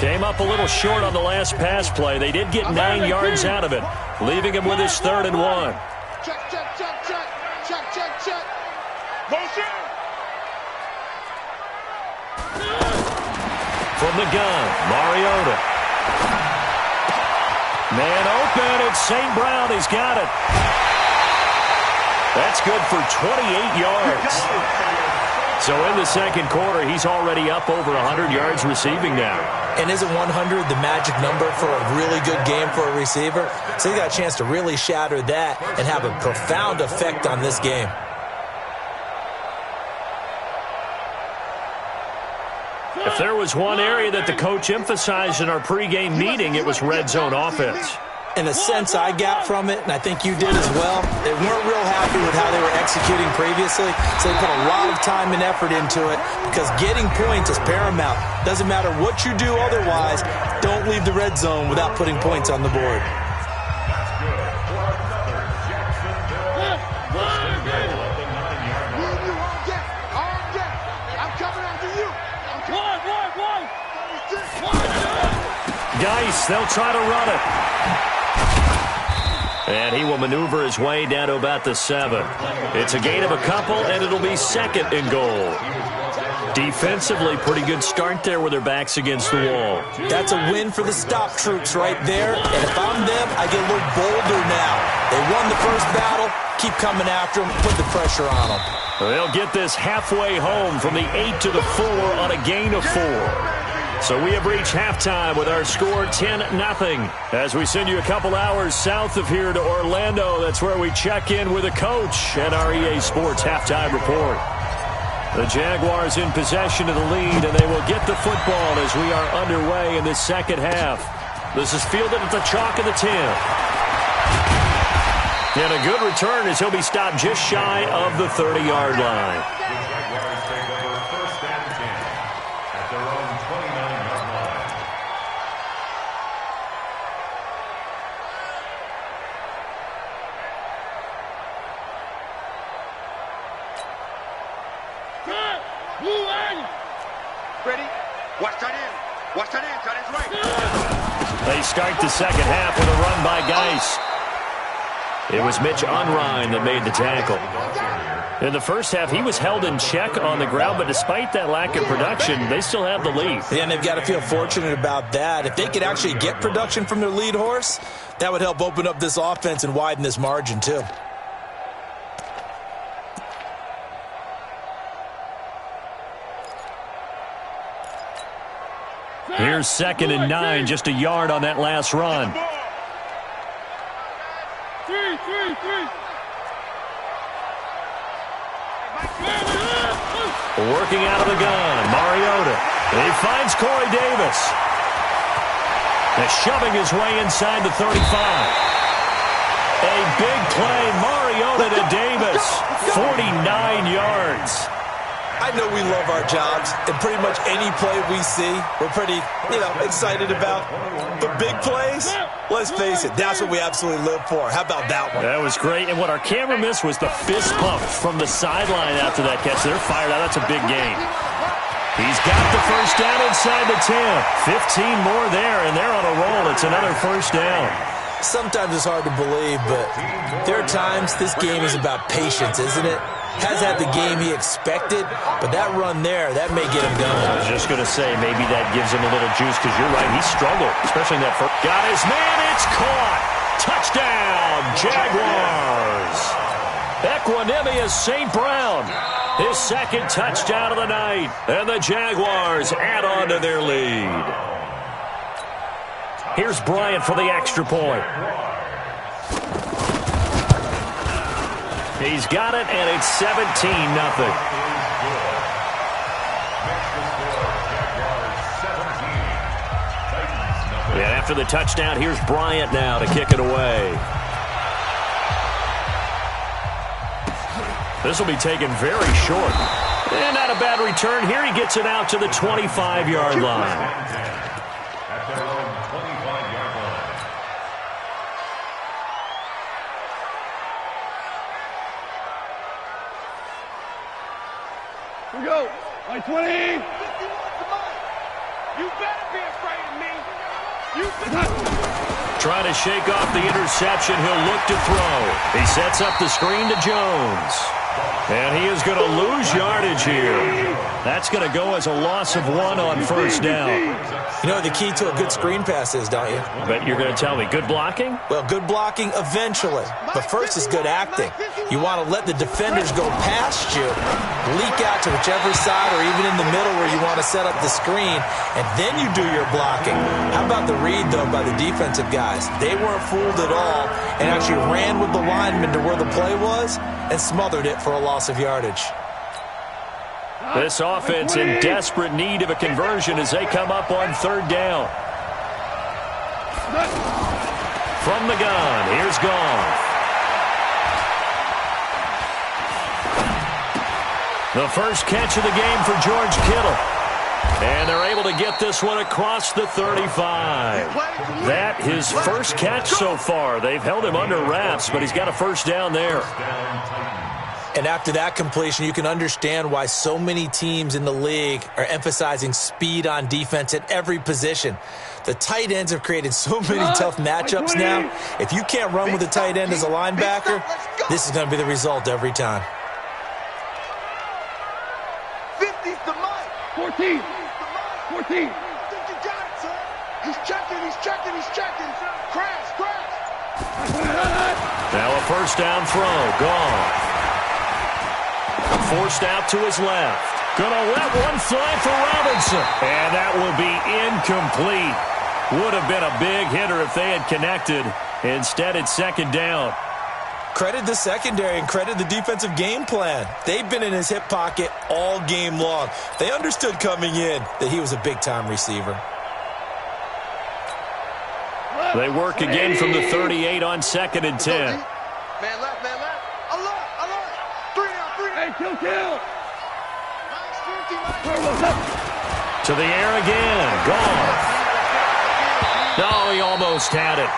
Came up a little short on the last pass play. They did get 9 yards out of it, leaving him with his 3rd and 1. Check, check, check, check. Check, check, check. Motion. From the gun, Mariota. Man open, it's St. Brown. He's got it. That's good for 28 yards. So in the second quarter, he's already up over 100 yards receiving now. And isn't 100 the magic number for a really good game for a receiver? So he got a chance to really shatter that and have a profound effect on this game. If there was one area that the coach emphasized in our pregame meeting, it was red zone offense. In a sense I got from it, and I think you did as well, they weren't real happy with how they were executing previously, so they put a lot of time and effort into it because getting points is paramount. Doesn't matter what you do otherwise, don't leave the red zone without putting points on the board. Geis, they'll try to run it. And he will maneuver his way down to about the 7. It's a gain of a couple, and it'll be 2nd and goal. Defensively, pretty good start there with their backs against the wall. That's a win for the stop troops right there. And if I'm them, I get a little bolder now. They won the first battle. Keep coming after them. Put the pressure on them. They'll get this halfway home from the 8 to the 4 on a gain of 4. So we have reached halftime with our score 10-0. As we send you a couple hours south of here to Orlando, that's where we check in with the coach and our EA Sports halftime report. The Jaguars in possession of the lead, and they will get the football as we are underway in this second half. This is fielded at the chalk of the 10. And a good return as he'll be stopped just shy of the 30-yard line. Ready? Watch that in. Watch that in. That is right. They start the second half with a run by Geis. It was Mitch Unrein that made the tackle. In the first half, he was held in check on the ground, but despite that lack of production, they still have the lead. Yeah, and they've got to feel fortunate about that. If they could actually get production from their lead horse, that would help open up this offense and widen this margin, too. Here's 2nd and 9, just a yard on that last run. Working out of the gun, Mariota. He finds Corey Davis. And shoving his way inside the 35. A big play, Mariota to Davis. 49 yards. I know we love our jobs, and pretty much any play we see, we're pretty, excited about. But big plays, let's face it, that's what we absolutely live for. How about that one? That was great, and what our camera missed was the fist pump from the sideline after that catch. They're fired out. That's a big gain. He's got the first down inside the 10. 15 more there, and they're on a roll. It's another first down. Sometimes it's hard to believe, but there are times this game is about patience, isn't it? Has had the game he expected, but that run there, that may get him going. I was just going to say, maybe that gives him a little juice, because you're right, he struggled, especially in that first. Got his man, it's caught! Touchdown, Jaguars! Equanimous St. Brown, his 2nd touchdown of the night, and the Jaguars add on to their lead. Here's Bryant for the extra point. He's got it, and it's 17-0. And after the touchdown, here's Bryant now to kick it away. This will be taken very short. And not a bad return. Here he gets it out to the 25-yard line. Here we go. 20. You better be afraid of me. You better. Trying to shake off the interception. He'll look to throw. He sets up the screen to Jones. And he is going to lose yardage here. That's going to go as a loss of 1 on first down. You know what the key to a good screen pass is, don't you? But you're going to tell me, good blocking? Well, good blocking eventually. But first is good acting. You want to let the defenders go past you, leak out to whichever side or even in the middle where you want to set up the screen, and then you do your blocking. How about the read, though, by the defensive guys? They weren't fooled at all and actually ran with the lineman to where the play was and smothered it for a loss of yardage. This offense in desperate need of a conversion as they come up on third down. From the gun, here's Goff. The first catch of the game for George Kittle. And they're able to get this one across the 35. That his first catch so far. They've held him under wraps, but he's got a first down there. And after that completion, you can understand why so many teams in the league are emphasizing speed on defense at every position. The tight ends have created so many tough matchups now. If you can't run with a tight end as a linebacker, this is going to be the result every time. 50's the mic. 14. 14. You got it, son. He's checking. Crash. Now a first down throw. Gone. Forced out to his left. Gonna let one fly for Robinson. And that will be incomplete. Would have been a big hitter if they had connected. Instead, it's second down. Credit the secondary and credit the defensive game plan. They've been in his hip pocket all game long. They understood coming in that he was a big-time receiver. They work again from the 38 on 2nd and 10. Man left. Alert. 3 down. Hey, kill. To the air again. Gone. No, he almost had it.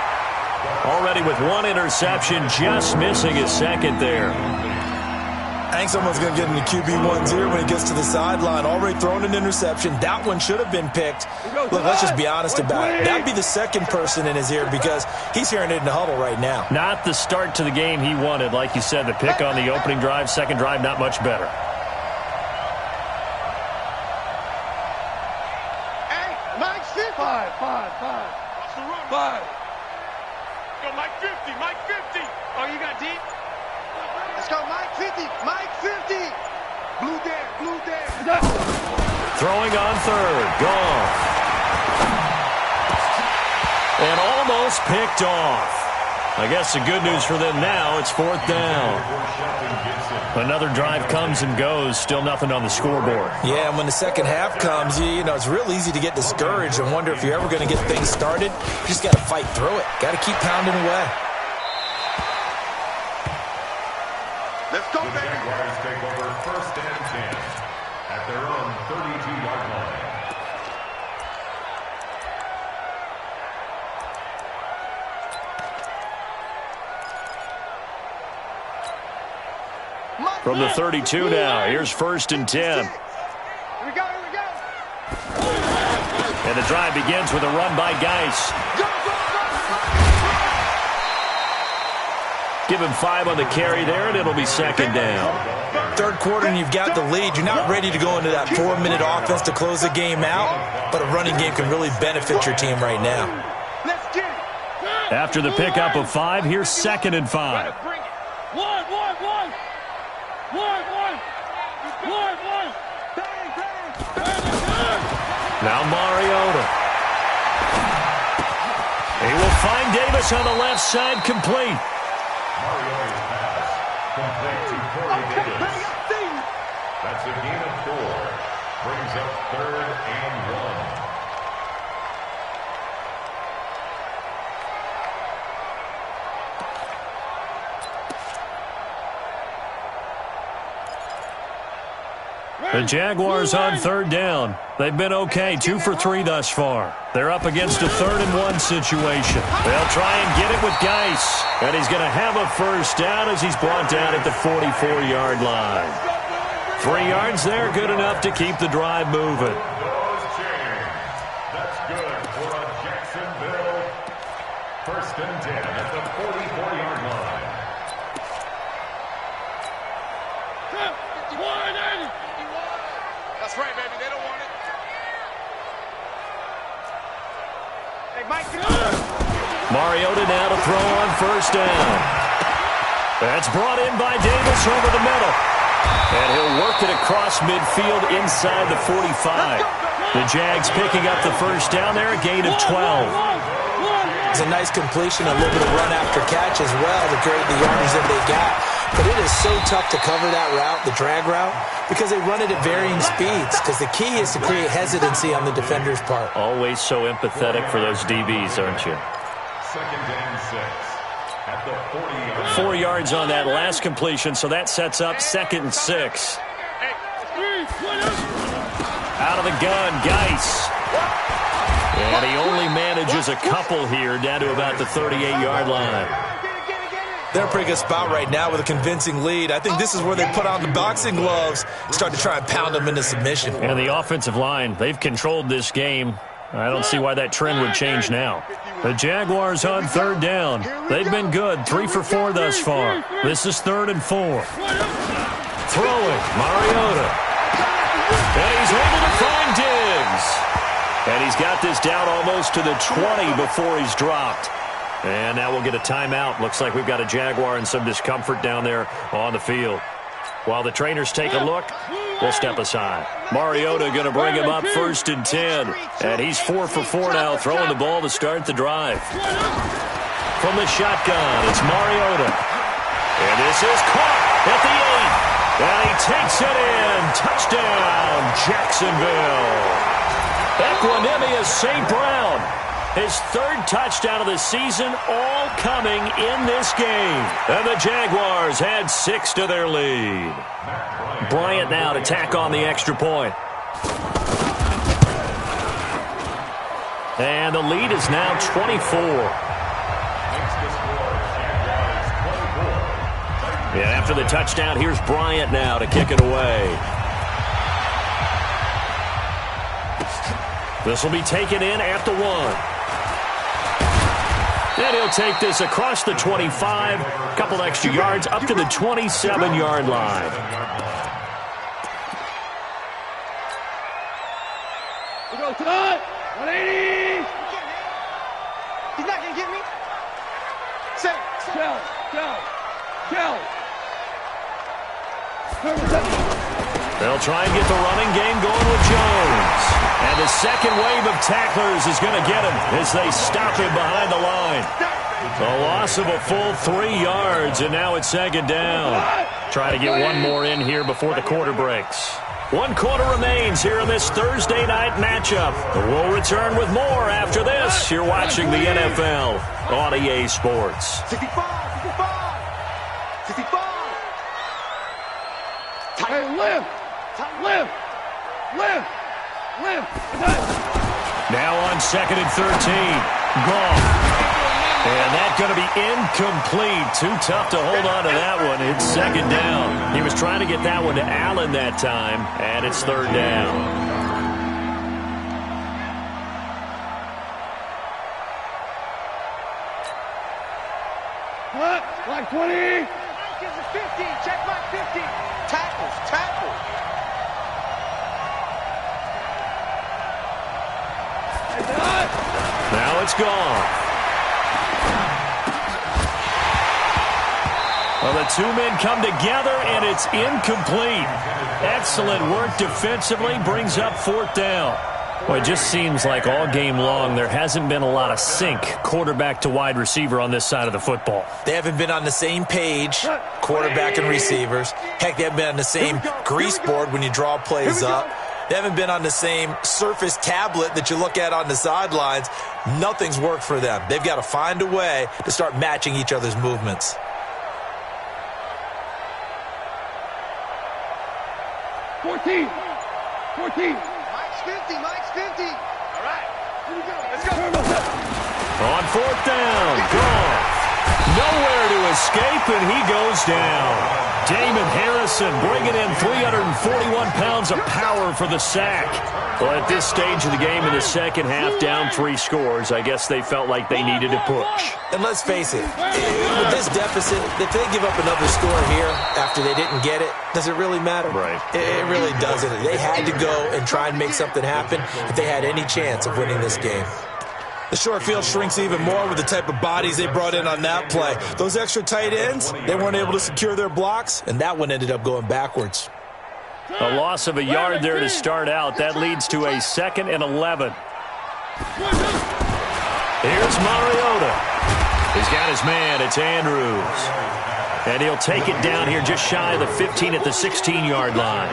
Already with one interception, just missing his second there. I think someone's going to get in the QB1's ear when he gets to the sideline. Already thrown an interception. That one should have been picked. Look, let's just be honest about it. That'd be the second person in his ear because he's hearing it in the huddle right now. Not the start to the game he wanted. Like you said, the pick on the opening drive, second drive, not much better. Hey, Mike 50. 5. What's the run? 5. Go Mike 50. Oh, you got deep? Let's go Mike 50. Blue dare. Throwing on third. Gone. And almost picked off. I guess the good news for them now, it's fourth down. Another drive comes and goes. Still nothing on the scoreboard. Yeah, and when the second half comes, you know, it's real easy to get discouraged and wonder if you're ever going to get things started. You just got to fight through it. Got to keep pounding away. Let's go, baby. Jaguars take over first and 10 at their own 32-yard line. From the 32 now, here's first and 10. Here we go. And the drive begins with a run by Geis. Go. Give him 5 on the carry there, and it'll be second down. Third quarter, and you've got the lead. You're not ready to go into that 4-minute offense to close the game out, but a running game can really benefit your team right now. Let's get it. After the pickup of 5, here's second and 5. Bring it. One. Now Mariota. He will find Davis on the left side, complete. Mariota's pass complete to Corey Davis. That's a gain of 4. Brings up 3rd and 1. The Jaguars on third down. They've been okay, 2 for 3 thus far. They're up against a 3rd and 1 situation. They'll try and get it with Geis. And he's going to have a first down as he's brought down at the 44-yard line. 3 yards there, good enough to keep the drive moving. for Jacksonville. First and 10 at the 44-yard line. 51. That's right, baby. They don't want it. Hey, Mike. Mariota now to throw on first down. That's brought in by Davis over the middle. And he'll work it across midfield inside the 45. The Jags picking up the first down there, a gain of 12. It's a nice completion, a little bit of run after catch as well to create the yardage that they got. But it is so tough to cover that route, the drag route, because they run it at varying speeds. Because the key is to create hesitancy on the defender's part. Always so empathetic for those DBs, aren't you? Second and 6 at the 40-yard line. 4 yards on that last completion, so that sets up 2nd and 6. Out of the gun, Geis. And he only manages a couple here down to about the 38-yard line. They're in a pretty good spot right now with a convincing lead. I think this is where they put on the boxing gloves and start to try and pound them into submission. And the offensive line, they've controlled this game. I don't see why that trend would change now. The Jaguars on 3rd down. They've been good, 3 for 4 thus far. This is 3rd and 4. Throwing, Mariota. And he's able to find Diggs. And he's got this down almost to the 20 before he's dropped. And now we'll get a timeout. Looks like we've got a Jaguar and some discomfort down there on the field. While the trainers take a look, we'll step aside. Mariota going to bring him up 1st and 10. And he's 4 for 4 now, throwing the ball to start the drive. From the shotgun, it's Mariota. And this is caught at the 8. And he takes it in. Touchdown, Jacksonville. Equanimous St. Brown. His 3rd touchdown of the season, all coming in this game. And the Jaguars add 6 to their lead. Bryant now to tack on the extra point. And the lead is now 24. And after the touchdown, here's Bryant now to kick it away. This will be taken in at the 1. And he'll take this across the 25, a couple extra yards up to the 27-yard line. We go tonight, 180. He's not going to get me. Say, Kel. They'll try and get the running game going with Jones. And the second wave of tacklers is going to get him as they stop him behind the line. A loss of a full 3 yards, and now it's 2nd down. Try to get one more in here before the quarter breaks. 1 quarter remains here in this Thursday night matchup. We'll return with more after this. You're watching the NFL on EA Sports. 65. Hey, live. Now on 2nd and 13. Gone. And that's going to be incomplete. Too tough to hold on to that one. It's 2nd down. He was trying to get that one to Allen that time, and it's 3rd down. What? Like 20. Mike is a 50. Check Mike 50. Tackles. Now it's gone. Well, the 2 men come together, and it's incomplete. Excellent work defensively, brings up 4th down. Well, it just seems like all game long there hasn't been a lot of sync quarterback to wide receiver on this side of the football. They haven't been on the same page, quarterback and receivers. Heck, they haven't been on the same grease board when you draw plays up. They haven't been on the same Surface tablet that you look at on the sidelines. Nothing's worked for them. They've got to find a way to start matching each other's movements. 14. Mike's 50. All right. Here we go. Let's go. On 4th down, Goff. Nowhere to escape, and he goes down. Damon Harrison bringing in 341 pounds of power for the sack. Well, at this stage of the game in the second half, down 3 scores, I guess they felt like they needed to push. And let's face it, with this deficit, if they give up another score here after they didn't get it, does it really matter? Right. It really doesn't. They had to go and try and make something happen if they had any chance of winning this game. The short field shrinks even more with the type of bodies they brought in on that play. Those extra tight ends, they weren't able to secure their blocks, and that one ended up going backwards. A loss of a yard there to start out. That leads to a 2nd and 11. Here's Mariota. He's got his man. It's Andrews. And he'll take it down here just shy of the 15 at the 16-yard line.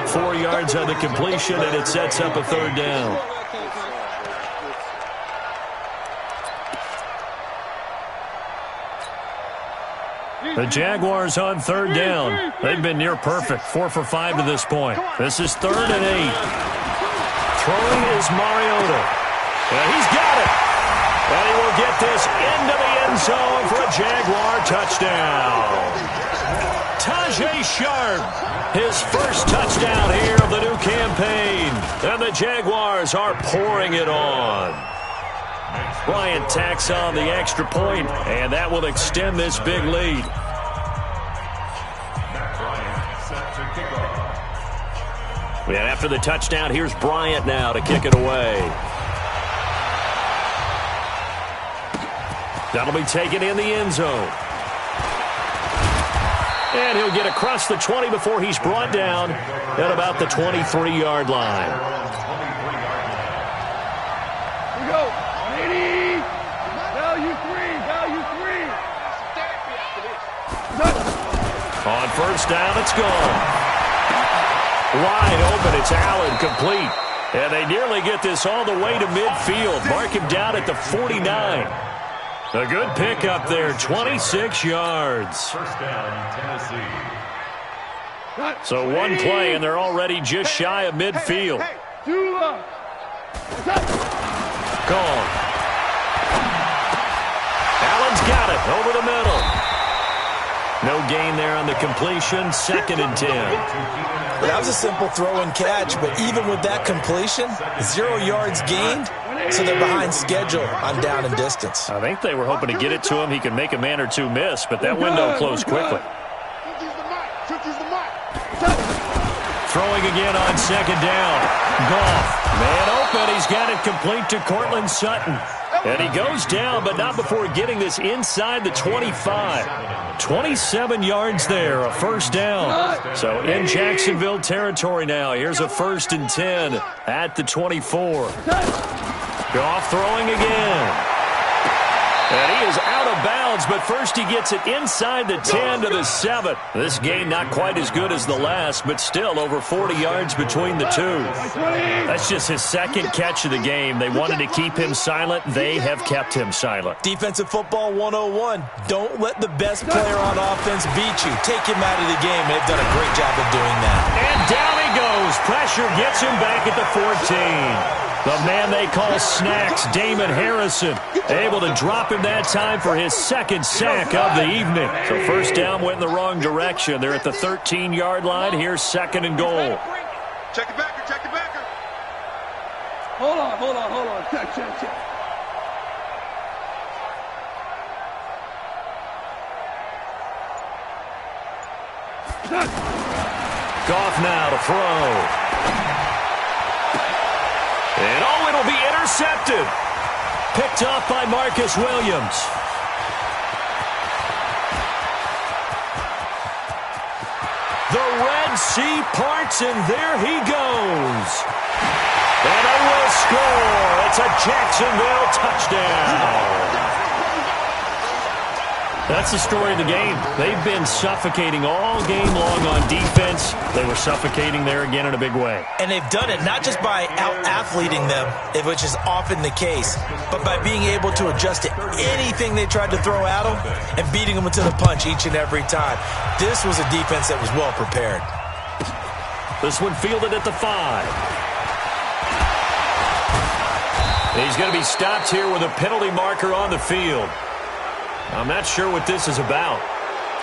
4 yards on the completion, and it sets up a 3rd down. The Jaguars on 3rd down. They've been near perfect, 4 for 5 to this point. This is 3rd and 8. Throwing is Mariota. And he's got it. And he will get this into the end zone for a Jaguar touchdown. Tajay Sharp, his first touchdown here of the new campaign. And the Jaguars are pouring it on. Bryant tacks on the extra point, and that will extend this big lead. And after the touchdown, here's Bryant now to kick it away. That'll be taken in the end zone. And he'll get across the 20 before he's brought down at about the 23-yard line. Here we go. 80. Value 3. On 1st down, it's gone. Wide open, it's Allen, complete. And they nearly get this all the way to midfield. Mark him down at the 49. A good pickup there, 26 yards. First down, Tennessee. So one play, and they're already just shy of midfield. Gone. Allen's got it over the middle. No gain there on the completion, 2nd and 10. That was a simple throw and catch, but even with that completion, 0 yards gained, so they're behind schedule on down and distance. I think they were hoping to get it to him. He could make a man or two miss, but that window closed quickly. Throwing again on 2nd down. Goff, man open. He's got it complete to Cortland Sutton. And he goes down, but not before getting this inside the 25. 27 yards there, a 1st down. So in Jacksonville territory now. Here's a 1st and 10 at the 24. Goff throwing again. And he is out of bounds, but first he gets it inside the 10 to the 7. This game not quite as good as the last, but still over 40 yards between the two. That's just his 2nd catch of the game. They wanted to keep him silent. They have kept him silent. Defensive football 101. Don't let the best player on offense beat you. Take him out of the game. They've done a great job of doing that. And down he goes. Pressure gets him back at the 14. The man they call Snacks, Damon Harrison, able to drop him that time for his 2nd sack of the evening. So 1st down went in the wrong direction. They're at the 13-yard line. Here's 2nd and goal. Check it backer, check it backer. Hold on. Check. Goff now to throw. And it'll be intercepted. Picked off by Marcus Williams. The Red Sea parts, and there he goes. And they will score. It's a Jacksonville touchdown. That's the story of the game. They've been suffocating all game long on defense. They were suffocating there again in a big way. And they've done it not just by out-athleting them, which is often the case, but by being able to adjust to anything they tried to throw at them and beating them to the punch each and every time. This was a defense that was well prepared. This one fielded at the 5. He's going to be stopped here with a penalty marker on the field. I'm not sure what this is about.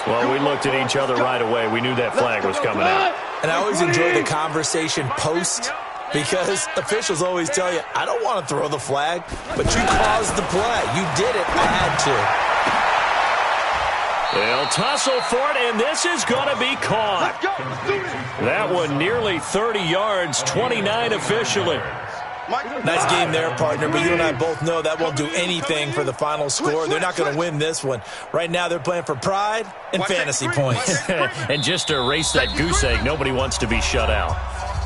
Well, we looked at each other right away. We knew that flag was coming out. And I always enjoy the conversation post, because officials always tell you, I don't want to throw the flag, but you caused the play. You did it. I had to. They'll tussle for it, and this is going to be caught. That one nearly 30 yards, 29 officially. Nice game there, partner, but you and I both know that won't do anything for the final score. They're not going to win this one. Right now they're playing for pride and fantasy points. And just to erase that goose egg, nobody wants to be shut out.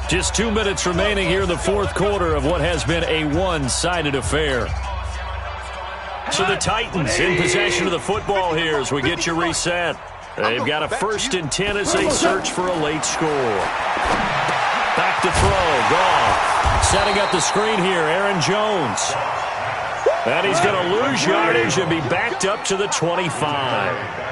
Just 2 minutes remaining here in the fourth quarter of what has been a one-sided affair. So the Titans in possession of the football here as we get you reset. They've got a 1st and 10 as they search for a late score. Back to throw, Goff. Setting up the screen here, Aaron Jones. And he's going to lose yardage and be backed up to the 25.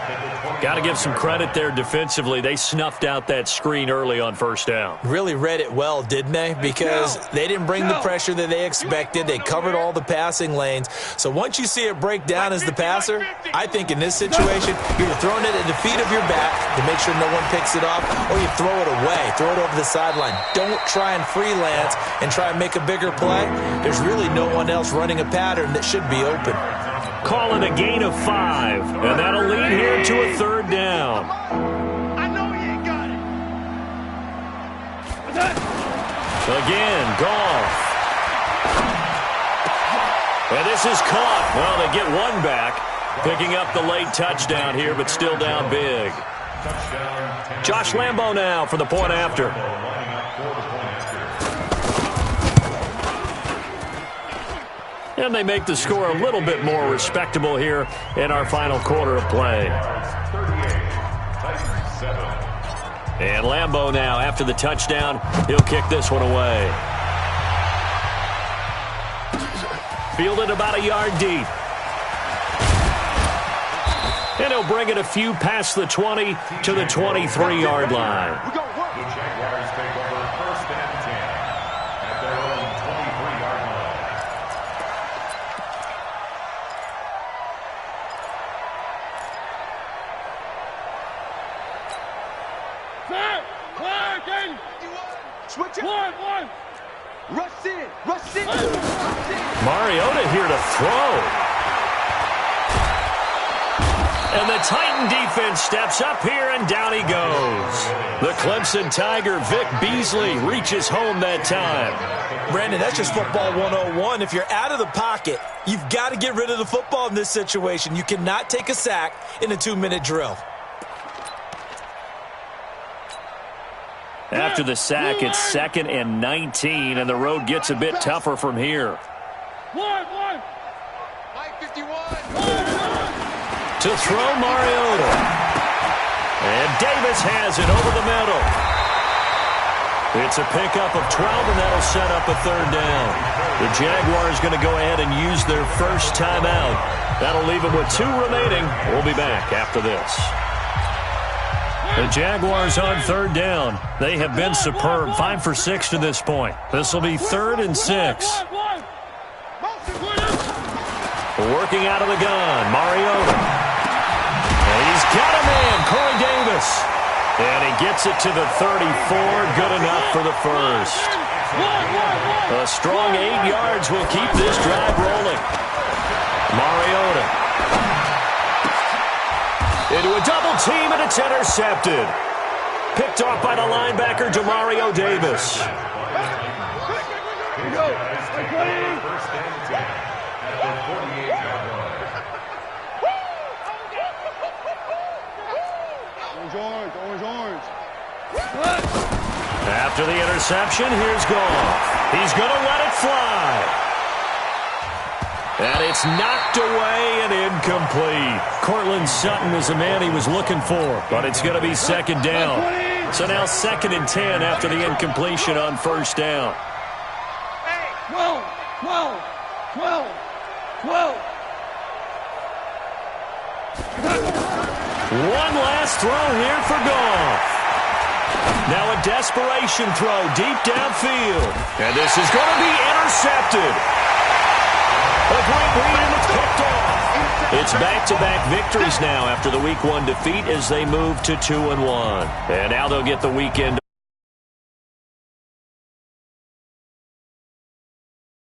Got to give some credit there defensively. They snuffed out that screen early on 1st down. Really read it well, didn't they? Because they didn't bring the pressure that they expected. They covered all the passing lanes. So once you see it break down as the passer, I think in this situation, you're either throwing it at the feet of your back to make sure no one picks it off, or you throw it away, throw it over the sideline. Don't try and freelance and try and make a bigger play. There's really no one else running a pattern that should be open. Call it a gain of 5, and that'll lead here to a 3rd down. I know you ain't got it. Again, Goff. And this is caught. Well, they get one back, picking up the late touchdown here, but still down big. Josh Lambo now for the point after. And they make the score a little bit more respectable here in our final quarter of play. And Lambo now, after the touchdown, he'll kick this one away. Fielded about a yard deep. And he'll bring it a few past the 20 to the 23-yard line. The Jaguars take over 1st and 10 at their own 23-yard line. Switch it. One. Rush in. Mariota here to throw. And the Titan defense steps up here, and down he goes. The Clemson Tiger, Vic Beasley, reaches home that time. Brandon, that's just football 101. If you're out of the pocket, you've got to get rid of the football in this situation. You cannot take a sack in a 2-minute drill. After the sack, it's 2nd and 19, and the road gets a bit tougher from here. Mike 51. To throw, Mariota. And Davis has it over the middle. It's a pickup of 12, and that'll set up a 3rd down. The Jaguars going to go ahead and use their first timeout. That'll leave them with 2 remaining. We'll be back after this. The Jaguars on 3rd down. They have been superb. 5 for 6 to this point. This will be 3rd and 6. Working out of the gun, Mariota. And he's got a man, Corey Davis. And he gets it to the 34. Good enough for the first. A strong 8 yards will keep this drive rolling. Mariota. Into a double team, and it's intercepted. Picked off by the linebacker, Demario Davis. First and 10 at the 48-yard line. Orange. After the interception, here's Goff. He's going to let it fly. And it's knocked away and incomplete. Cortland Sutton is the man he was looking for, but it's going to be 2nd down. So now 2nd and 10 after the incompletion on 1st down. 12. One last throw here for Goff. Now a desperation throw deep downfield. And this is going to be intercepted. A great read, and it's picked off. It's back-to-back victories now after the Week 1 defeat as they move to 2-1. And now they'll get the weekend